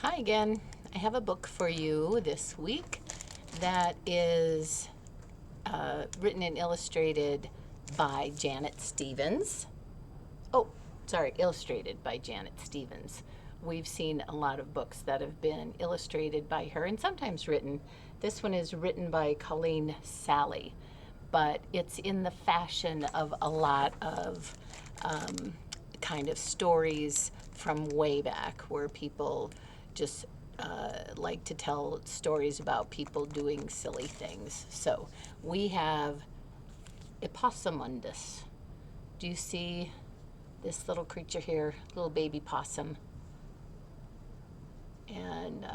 Hi again. I have a book for you this week that is written and illustrated by Janet Stevens. Oh, sorry, illustrated by Janet Stevens. We've seen a lot of books that have been illustrated by her and sometimes written. This one is written by Colleen Sally, but it's in the fashion of a lot of kind of stories from way back where people just like to tell stories about people doing silly things. So we have Epossumondus. Do you see this little creature here, little baby possum? And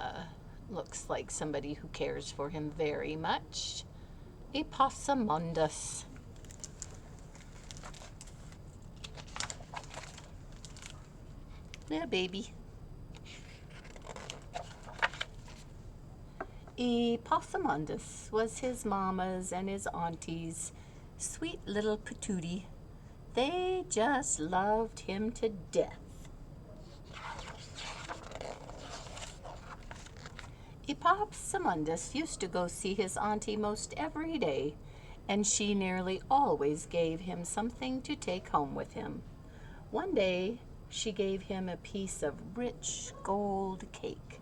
looks like somebody who cares for him very much. Epossumondus. Yeah, baby. Epossumondus was his mama's and his auntie's sweet little patootie. They just loved him to death. Epossumondus used to go see his auntie most every day, and she nearly always gave him something to take home with him. One day, she gave him a piece of rich gold cake.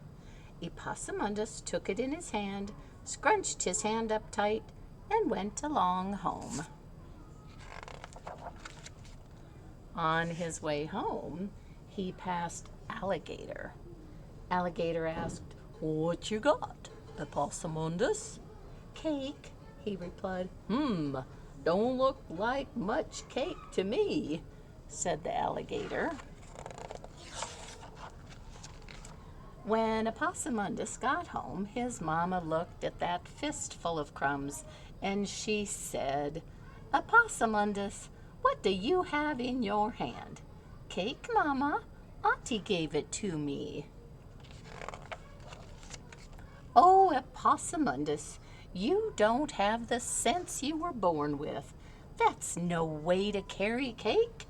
Epossumondus took it in his hand, scrunched his hand up tight, and went along home. On his way home, he passed Alligator. Alligator asked, "What you got, Epossumondus?" "Cake," he replied. Don't look like much cake to me," said the alligator. When Epossumondus got home, his mama looked at that fistful of crumbs, and she said, "Epossumondus, what do you have in your hand?" "Cake, Mama. Auntie gave it to me." "Oh, Epossumondus, you don't have the sense you were born with. That's no way to carry cake.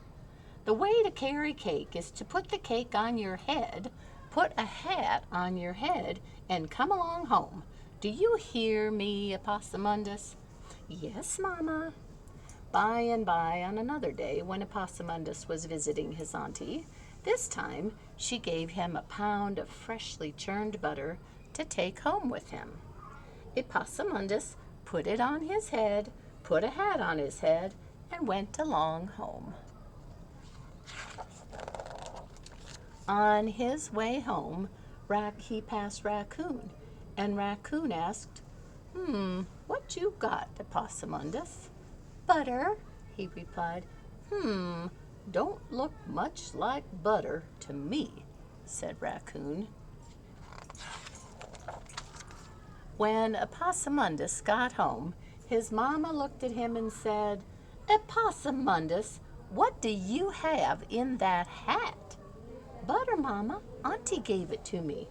The way to carry cake is to put the cake on your head, put a hat on your head, and come along home. Do you hear me, Epossumondus?" "Yes, Mama." By and by, on another day, when Epossumondus was visiting his auntie, this time she gave him a pound of freshly churned butter to take home with him. Epossumondus put it on his head, put a hat on his head, and went along home. On his way home, he passed Raccoon, and Raccoon asked, "What you got, Epossumondus?" "Butter," he replied. Don't look much like butter to me," said Raccoon. When Epossumondus got home, his mama looked at him and said, "Epossumondus, what do you have in that hat?" "Butter, Mama. Auntie gave it to me."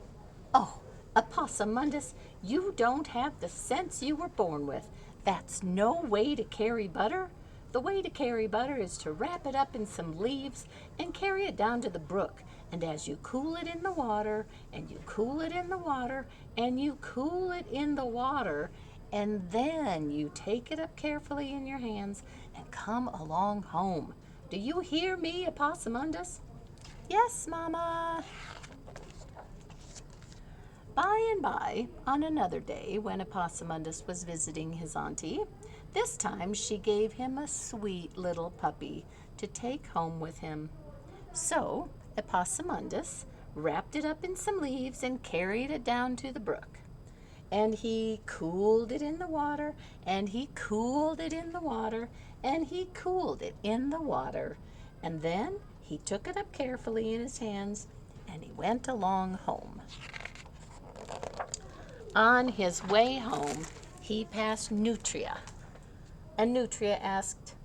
"Oh, Epossumondus, you don't have the sense you were born with. That's no way to carry butter. The way to carry butter is to wrap it up in some leaves and carry it down to the brook. And as you cool it in the water, and you cool it in the water, and you cool it in the water, and then you take it up carefully in your hands and come along home. Do you hear me, Epossumondus?" "Yes, Mama." By and by, on another day, when Epossumondus was visiting his auntie, this time she gave him a sweet little puppy to take home with him. So Epossumondus wrapped it up in some leaves and carried it down to the brook. And he cooled it in the water, and he cooled it in the water, and he cooled it in the water. And then he took it up carefully in his hands, and he went along home. On his way home, he passed Nutria. And Nutria asked,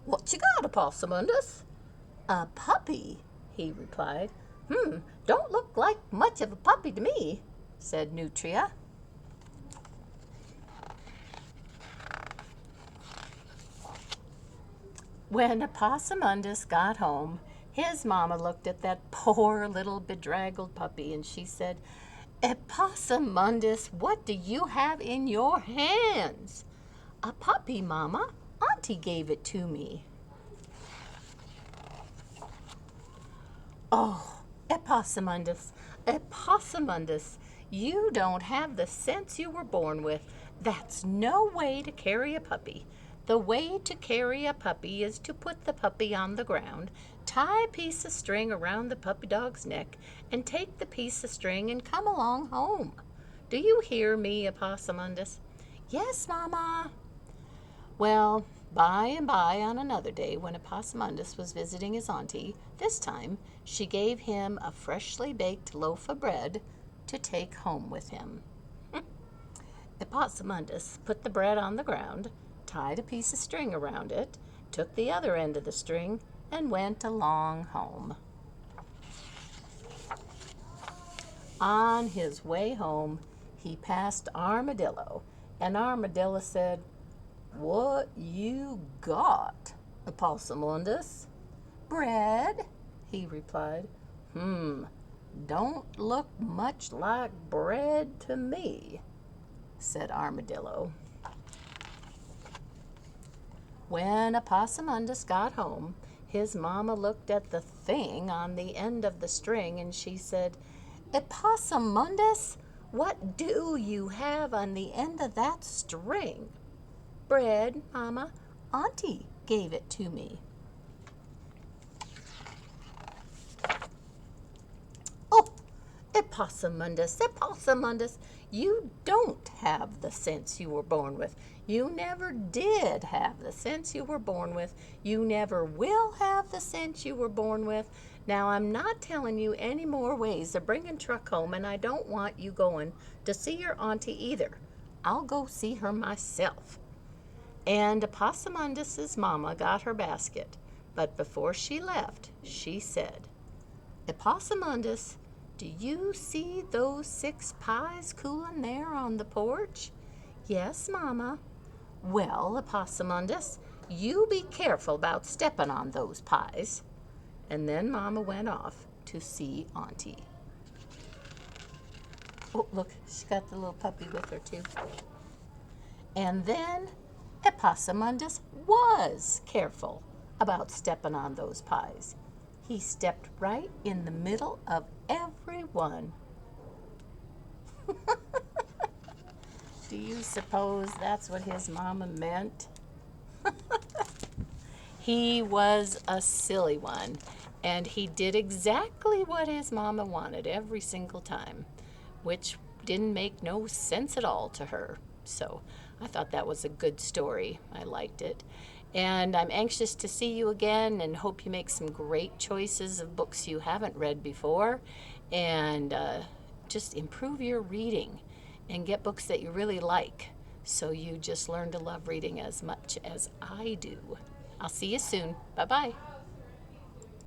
"What you got, Epossumondus?" "A puppy," he replied. Don't look like much of a puppy to me," said Nutria. When Epossumondus got home, His mama looked at that poor little bedraggled puppy and she said, Epossumondus, what do you have in your hands? A puppy, Mama. Auntie gave it to me. Oh, Epossumondus, Epossumondus, you don't have the sense you were born with. That's no way to carry a puppy. The way to carry a puppy is to put the puppy on the ground, tie a piece of string around the puppy dog's neck, and take the piece of string and come along home. Do you hear me, Epossumondus? Yes, Mama. Well, by and by on another day, when Epossumondus was visiting his auntie, this time she gave him a freshly baked loaf of bread to take home with him. Epossumondus put the bread on the ground, tied a piece of string around it, took the other end of the string, and went along home. On his way home, he passed Armadillo, and Armadillo said, "What you got, Epossumondus?" "Bread," he replied. Don't look much like bread to me," said Armadillo. When Epossumondus got home, his mama looked at the thing on the end of the string and she said, "Epossumondus, what do you have on the end of that string?" "Bread, Mama. Auntie gave it to me." "Oh, Epossumondus, Epossumondus, you don't have the sense you were born with. You never did have the sense you were born with. You never will have the sense you were born with. Now, I'm not telling you any more ways of bringing truck home, and I don't want you going to see your auntie either. I'll go see her myself." And Epossumondus's mama got her basket, but before she left, she said, "Epossumondus, do you see those 6 pies cooling there on the porch?" "Yes, Mama." "Well, Epossumondus, you be careful about stepping on those pies." And then Mama went off to see Auntie. Oh, look, she got the little puppy with her too. And then Epossumondus was careful about stepping on those pies. He stepped right in the middle of everyone. Do you suppose that's what his mama meant? He was a silly one, and he did exactly what his mama wanted every single time, which didn't make no sense at all to her. So I thought that was a good story. I liked it. And I'm anxious to see you again and hope you make some great choices of books you haven't read before, and just improve your reading and get books that you really like so you just learn to love reading as much as I do. I'll see you soon. Bye-bye.